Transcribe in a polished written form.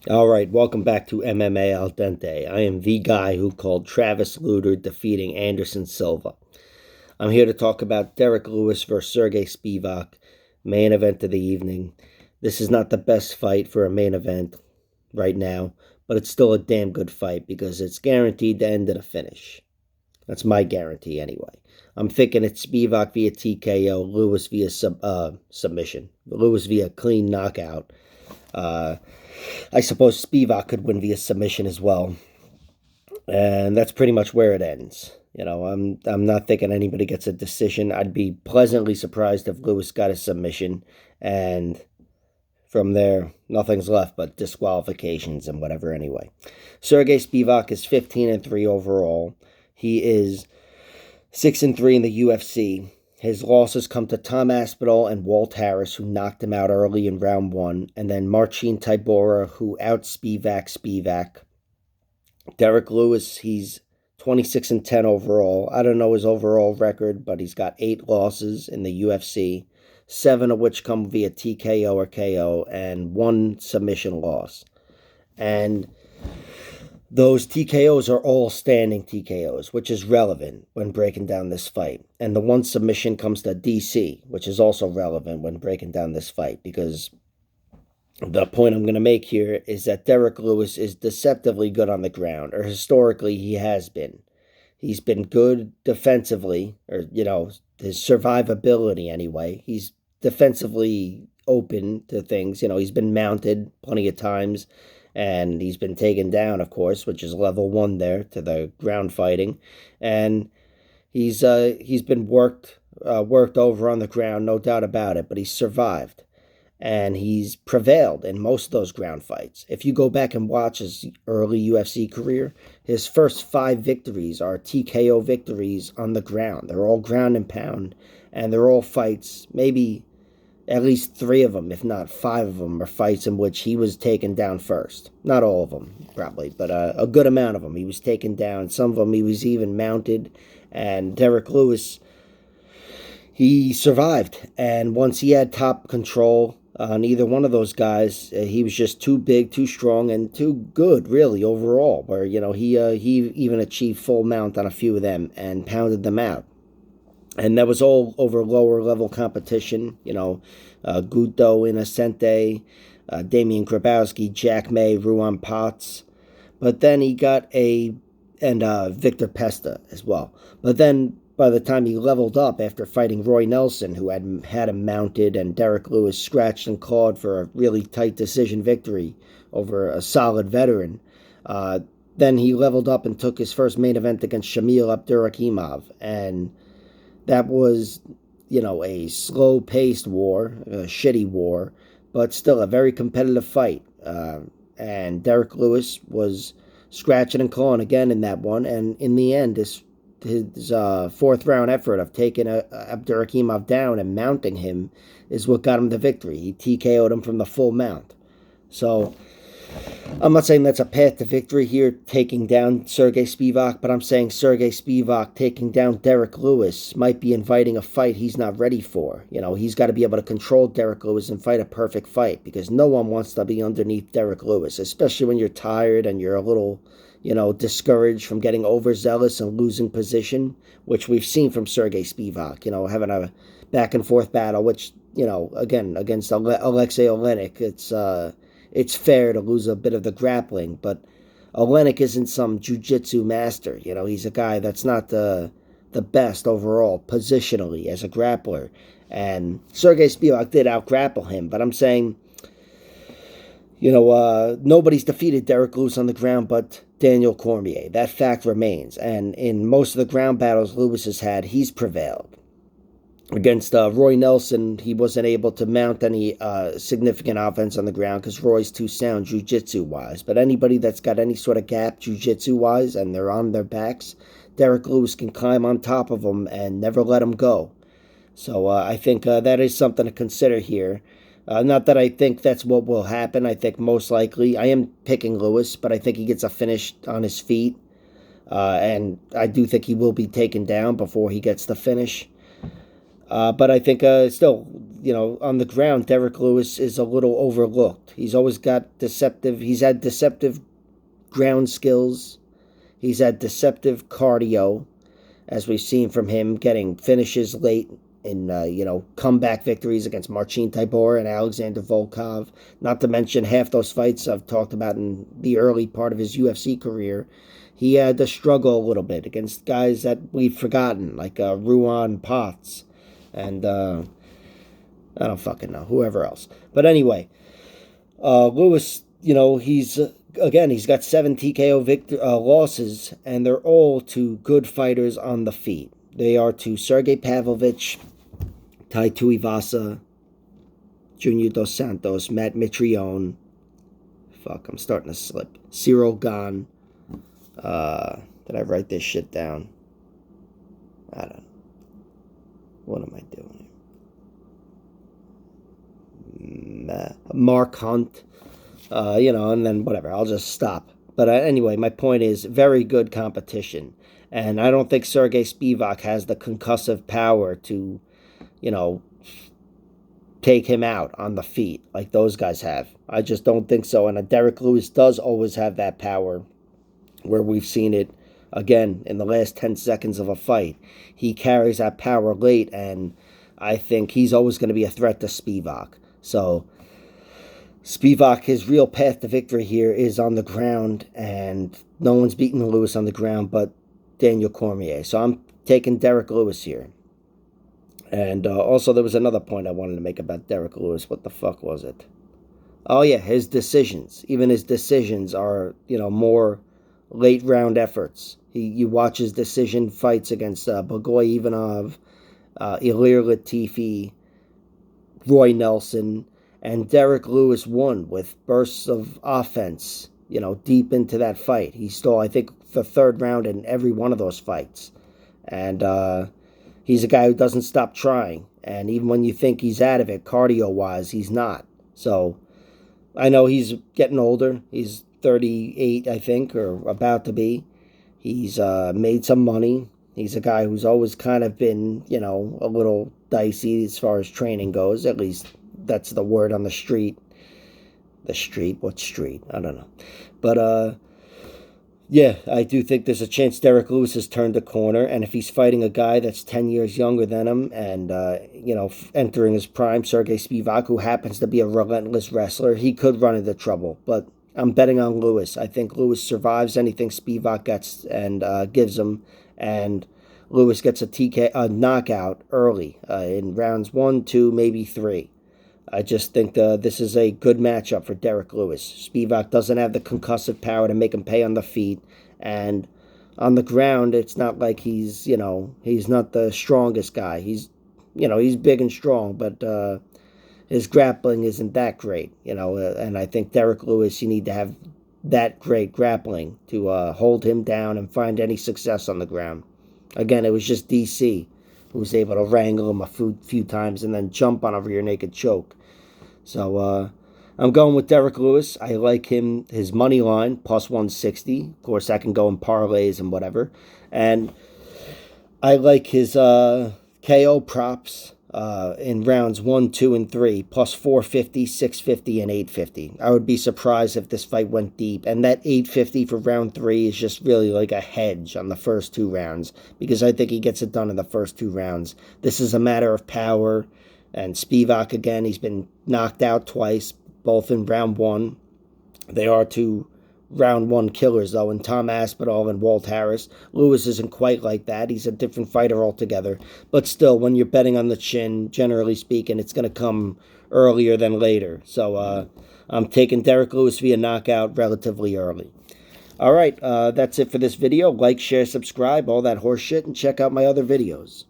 All right, welcome back to MMA Al Dente. I am the guy who called Travis Lutter defeating Anderson Silva. I'm here to talk about Derrick Lewis versus Sergey Spivak, main event of the evening. This is not the best fight for a main event right now, but it's still a damn good fight because it's guaranteed to end in a finish. That's my guarantee anyway. I'm thinking it's Spivak via TKO, Lewis via submission, Lewis via clean knockout. Uh, I suppose Spivak could win via submission as well, and that's pretty much where it ends. I'm not thinking anybody gets a decision. I'd be pleasantly surprised if Lewis got a submission, and from there, nothing's left but disqualifications and whatever. Anyway, Sergey Spivak is 15-3 overall. He is 6-3 in the UFC. His losses come to Tom Aspinall and Walt Harris, who knocked him out early in round one, and then Marcin Tybura, who out Spivak. Derrick Lewis, he's 26-10 overall. I don't know his overall record, but he's got 8 losses in the UFC, 7 of which come via TKO or KO, and 1 submission loss. And those TKOs are all standing TKOs, which is relevant when breaking down this fight. And the 1 submission comes to DC, which is also relevant when breaking down this fight, because the point I'm going to make here is that Derrick Lewis is deceptively good on the ground, or historically he has been. He's been good defensively, or, his survivability anyway. He's defensively open to things. He's been mounted plenty of times, and he's been taken down, of course, which is level 1 there to the ground fighting. And he's been worked over on the ground, no doubt about it, but he's survived. And he's prevailed in most of those ground fights. If you go back and watch his early UFC career, his first 5 victories are TKO victories on the ground. They're all ground and pound, and they're all fights. Maybe at least 3 of them, if not 5 of them, are fights in which he was taken down first. Not all of them, probably, but a good amount of them. He was taken down. Some of them he was even mounted. And Derrick Lewis, he survived. And once he had top control on either one of those guys, he was just too big, too strong, and too good, really, overall. Where, he even achieved full mount on a few of them and pounded them out. And that was all over lower level competition. Guto, Innocente, Damian Grabowski, Jack May, Ruan Potts. But then he got Victor Pesta as well. But then by the time he leveled up after fighting Roy Nelson, who had him mounted, and Derrick Lewis scratched and clawed for a really tight decision victory over a solid veteran, then he leveled up and took his first main event against Shamil Abdurakhimov. And that was, a slow-paced war, a shitty war, but still a very competitive fight. And Derrick Lewis was scratching and clawing again in that one. And in the end, his 4th round effort of taking Abdurakhimov down and mounting him is what got him the victory. He TKO'd him from the full mount. So I'm not saying that's a path to victory here, taking down Sergey Spivak, but I'm saying Sergey Spivak taking down Derrick Lewis might be inviting a fight he's not ready for. He's got to be able to control Derrick Lewis and fight a perfect fight, because no one wants to be underneath Derrick Lewis, especially when you're tired and you're a little discouraged from getting overzealous and losing position, which we've seen from Sergey Spivak, having a back and forth battle, which, again, against Alexei Olenek, it's fair to lose a bit of the grappling, but Olenek isn't some jiu-jitsu master. He's a guy that's not the best overall positionally as a grappler. And Sergey Spivak did out-grapple him, but I'm saying, nobody's defeated Derrick Lewis on the ground but Daniel Cormier. That fact remains. And in most of the ground battles Lewis has had, he's prevailed. Against Roy Nelson, he wasn't able to mount any significant offense on the ground because Roy's too sound jiu-jitsu-wise. But anybody that's got any sort of gap jiu-jitsu-wise and they're on their backs, Derrick Lewis can climb on top of them and never let them go. So I think that is something to consider here. Not that I think that's what will happen. I think most likely, I am picking Lewis, but I think he gets a finish on his feet. And I do think he will be taken down before he gets the finish. But I think still, on the ground, Derrick Lewis is a little overlooked. He's always got deceptive. He's had deceptive ground skills. He's had deceptive cardio, as we've seen from him getting finishes late in, comeback victories against Marcin Tybura and Alexander Volkov. Not to mention half those fights I've talked about in the early part of his UFC career. He had to struggle a little bit against guys that we've forgotten, like Ruan Potts and I don't fucking know, whoever else. But anyway, Lewis, he's got 7 TKO losses, and they're all to good fighters on the feet. They are to Sergey Pavlovich, Tai Tuivasa, Junior Dos Santos, Matt Mitrione. Fuck, I'm starting to slip. Cyril Gane. Did I write this shit down? I don't know. What am I doing? Mark Hunt. And then whatever. I'll just stop. But anyway, my point is very good competition. And I don't think Sergey Spivak has the concussive power to, take him out on the feet like those guys have. I just don't think so. And Derrick Lewis does always have that power, where we've seen it, again, in the last 10 seconds of a fight. He carries that power late, and I think he's always going to be a threat to Spivak. So Spivak, his real path to victory here is on the ground, and no one's beaten Lewis on the ground but Daniel Cormier. So I'm taking Derrick Lewis here. And also there was another point I wanted to make about Derrick Lewis. What the fuck was it? Oh yeah, his decisions. Even his decisions are, more late round efforts. You watch his decision fights against Blagoy Ivanov, Ilir Latifi, Roy Nelson, and Derrick Lewis won with bursts of offense, deep into that fight. He stole, I think, the 3rd round in every one of those fights. And he's a guy who doesn't stop trying. And even when you think he's out of it, cardio-wise, he's not. So I know he's getting older. He's 38, I think, or about to be. He's made some money. He's a guy who's always kind of been, a little dicey as far as training goes. At least that's the word on the street. The street? What street? I don't know. But, yeah, I do think there's a chance Derrick Lewis has turned a corner. And if he's fighting a guy that's 10 years younger than him and, entering his prime, Sergey Spivak, who happens to be a relentless wrestler, he could run into trouble. But I'm betting on Lewis. I think Lewis survives anything Spivak gets and gives him, and Lewis gets a knockout early in rounds 1, 2, maybe 3. I just think this is a good matchup for Derrick Lewis. Spivak doesn't have the concussive power to make him pay on the feet, and on the ground, it's not like he's not the strongest guy. He's big and strong, but his grappling isn't that great, and I think Derrick Lewis, you need to have that great grappling to hold him down and find any success on the ground. Again, it was just DC who was able to wrangle him a few times and then jump on a rear naked choke. So I'm going with Derrick Lewis. I like him, his money line, plus 160. Of course, I can go in parlays and whatever. And I like his KO props in rounds 1, 2, and 3, plus 450, 650, and 850. I would be surprised if this fight went deep. And that 850 for round 3 is just really like a hedge on the first 2 rounds, because I think he gets it done in the first 2 rounds. This is a matter of power. And Spivak, again, he's been knocked out twice, both in round 1. They are 2 round 1 killers, though, in Tom Aspinall and Walt Harris. Lewis isn't quite like that. He's a different fighter altogether. But still, when you're betting on the chin, generally speaking, it's going to come earlier than later. So I'm taking Derrick Lewis via knockout relatively early. All right, that's it for this video. Like, share, subscribe, all that horse shit, and check out my other videos.